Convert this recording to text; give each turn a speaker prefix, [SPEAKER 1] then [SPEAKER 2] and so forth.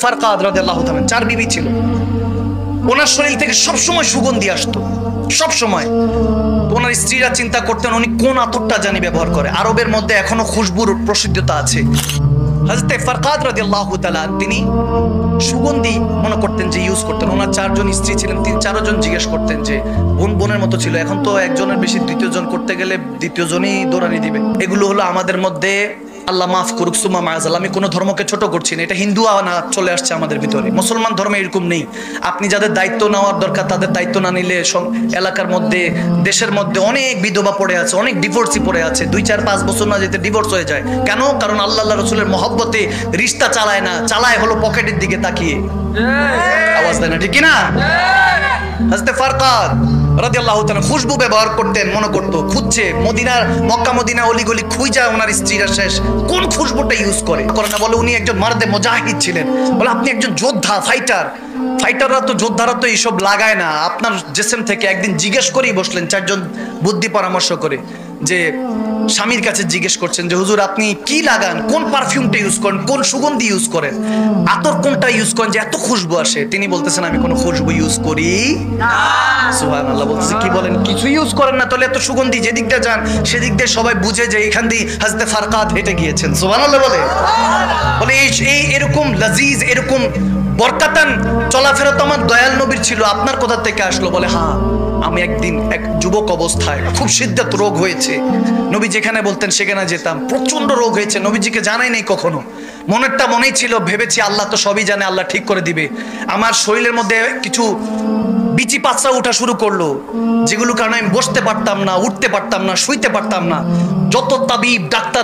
[SPEAKER 1] ফারকাদ রাদিয়াল্লাহু তাআলা 4 বিবি ছিল। ওনার শরীর থেকে সবসময় সুগন্ধি আসতো, সবসময়। তো ওনার স্ত্রীরা চিন্তা করতেন উনি কোন আতরটা জানি ব্যবহার করে। আরবের মধ্যে এখনো খুশবুর প্রসিদ্ধতা আছে। হযরত ফারকাদ রাদিয়াল্লাহু তাআলা তিনি সুগন্ধি মনে করতেন যে ইউজ করতেন। ওনার 4 জন স্ত্রী ছিলেন, 3-4 জন জিজ্ঞেস করতেন যে বোনের মতো ছিল। এখন তো একজনের বেশি দ্বিতীয় জন করতে গেলে দ্বিতীয় জনই দৌড়ানি দিবে। এগুলো হলো আমাদের মধ্যে, আল্লাহ মাফ করুক সুম্মা মাআযাল। আমি কোনো ধর্মকে ছোট করছি না, এটা হিন্দু আনা চলে আসছে আমাদের ভিতরে। মুসলমান ধর্মে এরকম নেই। আপনি যাদের দায়িত্ব নেওয়ার দরকার তাদের দায়িত্ব না নিলে এলাকার মধ্যে, দেশের মধ্যে অনেক বিধবা পড়ে আছে, অনেক ডিভোর্সই পড়ে আছে। 2-4-5 বছর না যেতে ডিভোর্স হয়ে যায়। কেন? কারণ আল্লাহ রাসূলের মহব্বতে রিশতা চালায় না, চালায় হলো পকেটের দিকে তাকিয়ে। আওয়াজ দেয় না, ঠিক কি না? হযরত ফারকাদ রাদিয়াল্লাহু তাআলা খুশবু ব্যবহার করতেন, মনে করতো খুঁজছে মদিনার, মক্কা মদিনা অলিগলি খুঁজা ওনার স্ত্রীরা শেষ কোন খুশবুটা ইউজ করে না। বলে উনি একজন মারদে মুজাহিদ ছিলেন। বলে আপনি একজন যোদ্ধা, ফাইটাররা তো, যোদ্ধারা তো এইসব লাগায় না। আপনার জেসেম থেকে একদিন জিজ্ঞেস করেই বসলেন 4 জন বুদ্ধি পরামর্শ করে, যে স্বামীর কাছে জিজ্ঞেস করছেন যে হুজুর আপনি কি লাগান, কোন পারফিউমটা ইউজ করেন, কোন সুগন্ধি ইউজ করেন, আতর কোনটা ইউজ করেন যে এত খুশবু আসে। তিনি বলতেছেন আমি কোনো খুশবু ইউজ করি না। সুবহানাল্লাহ। বলতেছে কি বলেন, কিছু ইউজ করেন না? তাহলে এত সুগন্ধি, যেদিক দিয়ে যান সেদিক দিয়ে সবাই বুঝে যে এখান দিয়ে হযরত ফারকাদ হেঁটে গিয়েছেন। সুবহানাল্লাহ বলে এই এরকম লাজিজ, এরকম বরকাতান চলাফেরা তো আমার দয়াল নবীর ছিল। আপনার কোথা থেকে আসলো? বলে হ্যাঁ, আমি একদিন এক যুবক অবস্থায় খুব সিদ্ধাত রোগ হয়েছে, নবী যেখানে বলতেন সেখানে যেতাম। প্রচন্ড রোগ হয়েছে, নবীজিকে জানাই নাই কখনো। মনেরটা মনেই ছিল, ভেবেছি আল্লাহ তো সবই জানে, আল্লাহ ঠিক করে দিবে। আমার শরীরের মধ্যে কিছু বিচি পাঁচড়া ওঠা শুরু করলো, যেগুলো কারণে আমি বসতে পারতাম না, উঠতে পারতাম না, শুইতে পারতাম না। যত তাবিব ডাক্তার